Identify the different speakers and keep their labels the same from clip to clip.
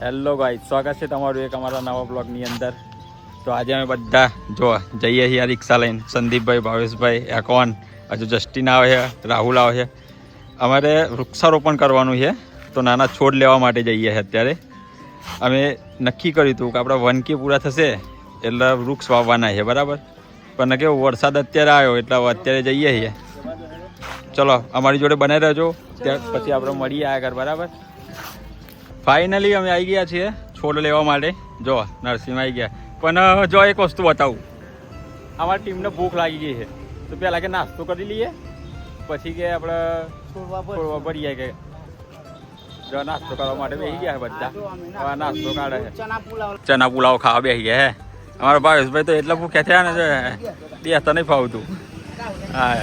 Speaker 1: Hello guys, સ્વાગત છે તમારું એક અમારા નવા બ્લોગની અંદર. તો આજે અમે બધા જો જઈએ છીએ રિક્ષા લઈને. સંદીપભાઈ, ભાવેશભાઈ, એકોન, હજુ જસ્ટિન આવે છે, રાહુલ આવે છે. અમારે વૃક્ષારોપણ કરવાનું છે, તો નાના છોડ લેવા માટે જઈએ છીએ. અત્યારે અમે નક્કી કર્યું હતું કે આપણા 1K પૂરા થશે એટલે વૃક્ષ વાવવાના છે, બરાબર. પણ કેવું વરસાદ અત્યારે આવ્યો એટલે અત્યારે જઈએ છીએ. ચલો અમારી જોડે બનાવી રહેજો, ત્યાર પછી આપણે મળીએ આગળ, બરાબર. ફાઇનલી અમે આવી ગયા છીએ છોડ લેવા માટે. જો નરસિંહમાં આવી ગયા. પણ જો એક વસ્તુ બતાવું, અમારી ટીમને ભૂખ લાગી ગઈ છે, તો પહેલાં કે નાસ્તો કરી લઈએ, પછી કે આપણે છોડવા ભરીએ. કે જો નાસ્તો કરવા માટે બેસી ગયા બધા. હવે નાસ્તો કાઢે છે, ચના પુલાવ ખાવા બેસી ગયા હે. અમારા ભાવેશભાઈ તો એટલા ભૂખ્યા થયા ને, બેસતા નહીં ફાવતું. હા,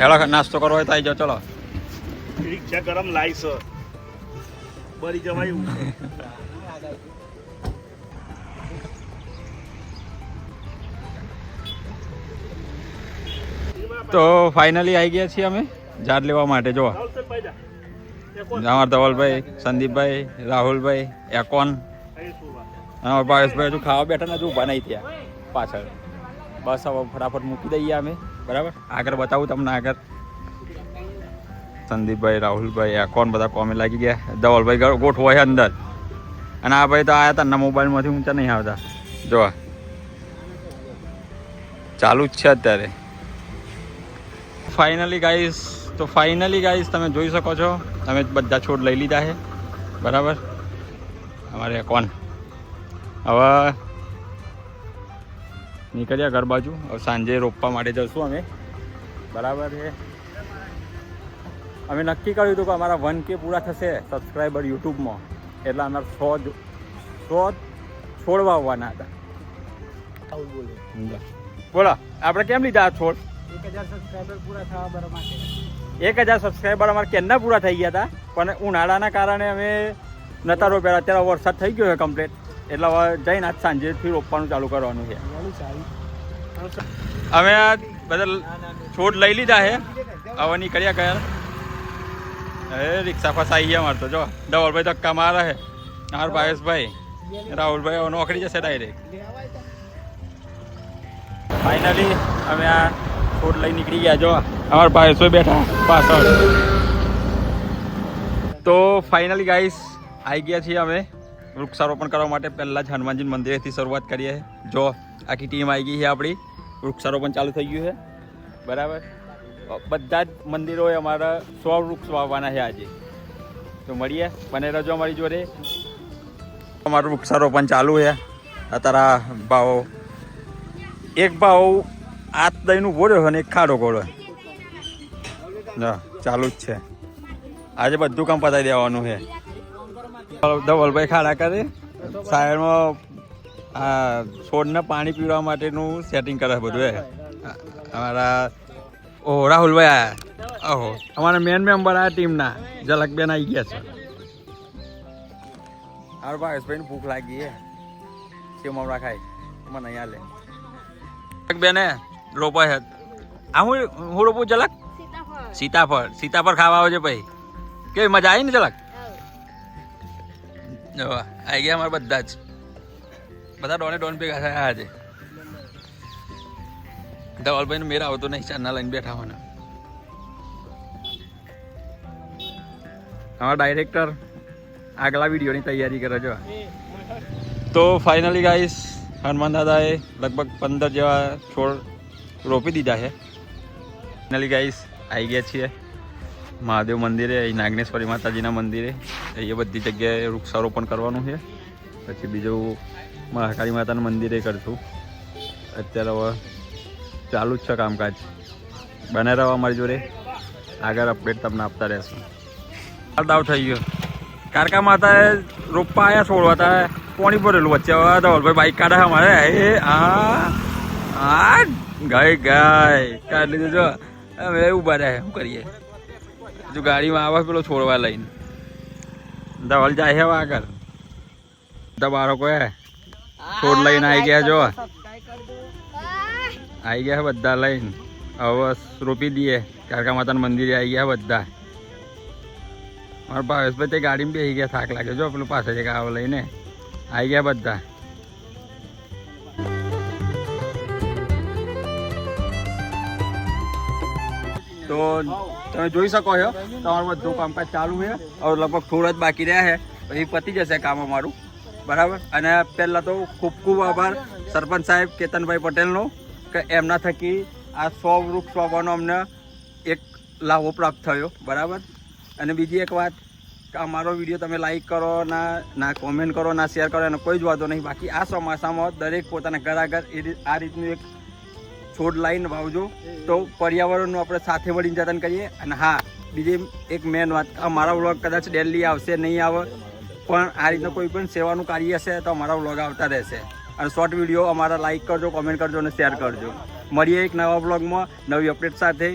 Speaker 1: હેલો નાસ્તો કરવો હોય તો આવી જાઓ. ચલો
Speaker 2: રિક્ષા ગરમ લાઈસ બરી જવાયું.
Speaker 1: તો ફાઇનલી આવી ગયા છીએ અમે ઝાડ લેવા માટે. જો અમારા ધવલભાઈ, સંદીપભાઈ, રાહુલભાઈ, એકોન, અમારા ભાવેશભાઈ હજુ ખાવા બેઠા ને, હજુ ઊભા નહીં થયા પાછળ. બસ હવે ફટાફટ મૂકી દઈએ અમે, બરાબર. આગળ બતાવું તમને આગળ. સંદીપભાઈ, રાહુલભાઈ, એકોન બધા કોમે લાગી ગયા. ધવલભાઈ ગોઠવો છે અંદર, અને આ ભાઈ તો આવ્યા હતા, મોબાઈલમાંથી ઊંચા નહીં આવતા. જો ચાલુ જ છે અત્યારે. ફાઇનલી ગાઈસ તમે જોઈ શકો છો, અમે બધા છોડ લઈ લીધા છે, બરાબર. અમારે એકોન હવે નીકળ્યા ઘર બાજુ. હવે સાંજે રોપવા માટે જઈશું અમે, બરાબર છે. અમે નક્કી કર્યું હતું કે અમારા 1K પૂરા થશે સબસ્ક્રાઈબર યુટ્યુબમાં, એટલે અમારે 100 છોડ વાવવાના હતા. બોલો આપણે કેમ લીધા આ છોડ?
Speaker 3: 1000 સબસ્ક્રાઈબર પૂરા થવા બરાબર.
Speaker 1: 1000 સબસ્ક્રાઈબર અમારે કેમના પૂરા થઈ ગયા હતા, પણ ઉનાળાના કારણે અમે નતા રોપ્યા. અત્યારે વરસાદ થઈ ગયો છે કમ્પ્લીટ, એટલે હવે જઈને આજ સાંજેથી રોપવાનું ચાલુ કરવાનું છે. અમે આ બધા છોડ લઈ લીધા છે, હવે નીકળ્યા ગયા. રિક્ષા ફસાઈ ગયા અમારે તો. જો ધવલભાઈ ધક્કા મારે છે, અમારા ભાવેશભાઈ, રાહુલભાઈ નોકરી જશે ડાયરેક્ટ. ફાઇનલી અમે આ છોડ લઈ નીકળી ગયા. જો અમારા ભાવેશભાઈ બેઠા પાછળ. તો ફાઇનલી ગાઈસ આવી ગયા છીએ અમે વૃક્ષારોપણ કરવા માટે. પહેલાં જ હનુમાનજી મંદિરેથી શરૂઆત કરીએ. જો આખી ટીમ આવી ગઈ છે આપણી. વૃક્ષારોપણ ચાલુ થઈ ગયું છે, બરાબર. બધા જ મંદિરોએ અમારા 100 વૃક્ષ વાવવાના છે આજે. તો મળીએ, બને રહેજો અમારી જોડે. અમારું વૃક્ષારોપણ ચાલુ છે. અત્યારે ભાવ એક ભાવ હાથ દઈને ઊભો રહ્યો અને એક ખાડો ગોળો ચાલુ જ છે. આજે બધું કામ પતાવી દેવાનું છે. ધવલભાઈ ખાડા કરે, સાઈડમાં આ છોડને પાણી પીવા માટેનું સેટિંગ કરે બધું. અમારા રાહુલભાઈ આયા. ઓહો, અમારા મેન મેમ્બર આ ટીમના ઝલકબેન આવી ગયા છે. મારા ભાવેશભાઈને ભૂખ લાગી છે, સેવ મમરા ખાય, મને અહીંયા લે. બેને રોપાય છે. આ હું રોપું ઝલક? સીતાફળ ખાવા આવજે ભાઈ. કેવી મજા આવી ને ઝલક? આવી ગયા અમારા બધા જ. બધા ડોન ભેગા થયા આજે. ધવલભાઈ મેરા આવતો નહીં, ચારના લઈને બેઠા મને. અમારા ડાયરેક્ટર આગલા વિડીયોની તૈયારી કરે છે. તો ફાઇનલી ગાઈસ હનુમાન દાદાએ લગભગ 15 જેવા છોડ રોપી દીધા છે. ફાઇનલી ગાઈસ આવી ગયા છીએ મહાદેવ મંદિરે, નાગેશ્વરી માતાજીના મંદિરે. એ બધી જગ્યાએ વૃક્ષારોપણ કરવાનું છે. પછી બીજું મહાકાળી માતાના મંદિરે કરશું. અત્યારે હવે ચાલુ જ છે કામકાજ. બને રહો અમારી જોડે, આગળ અપડેટ તમને આપતા રહેશું. ડાઉટ થઈ ગયો. કારકા માતાએ રોપવા આવ્યા છોડવા, હતા પાણી ભરેલું વચ્ચે. ધવલભાઈ બાઈક કાઢે અમારે. એ હા ગાય કાઢી લીધું. જો અમે ઊભા રહે, શું કરીએ? જો ગાડીમાં આવે પેલો છોડવા લઈને. ધવલ જાય છે આગળ. બધા બાળકો છોડ લઈને આવી ગયા. જો આવી ગયા બધા લઈને. હવે રોપી દઈએ. કારકા માતાના મંદિરે આવી ગયા બધા. મારા ભાવેશભાઈ તે ગાડીમાં બેસી ગયા, થાક લાગે જો પેલું પાસે એક આવો લઈને આવી ગયા બધા. તો તમે જોઈ શકો છો તમારું બધું કામકાજ ચાલુ છે. હવે લગભગ થોડા જ બાકી રહ્યા છે, પછી પતી જશે કામ અમારું, બરાબર. અને પહેલાં તો ખૂબ ખૂબ આભાર સરપંચ સાહેબ કેતનભાઈ પટેલનો કે એમના થકી આ 100 વૃક્ષ વાવવાનો અમને એક લાભો પ્રાપ્ત થયો, બરાબર. અને બીજી એક વાત કે અમારો વિડીયો તમે લાઈક કરો ના કોમેન્ટ કરો ના શેર કરો એનો કોઈ જ વાંધો નહીં. બાકી આ ચોમાસામાં દરેક પોતાના ઘર આગળ આ રીતનું એક છોડ લાવીને વાવજો તો પર્યાવરણનું આપણે સાથે મળીને જતન કરીએ. અને હા, બીજી એક મેન વાત, અમારા વ્લોગ કદાચ ડેલી આવશે નહીં આવે, પણ આ રીતનું કોઈ પણ સેવાનું કાર્ય હશે તો અમારા વ્લોગ આવતા રહેશે. અને શોર્ટ વિડીયો અમારા લાઈક કરજો, કોમેન્ટ કરજો અને શેર કરજો. મળીએ એક નવા વ્લોગમાં નવી અપડેટ સાથે.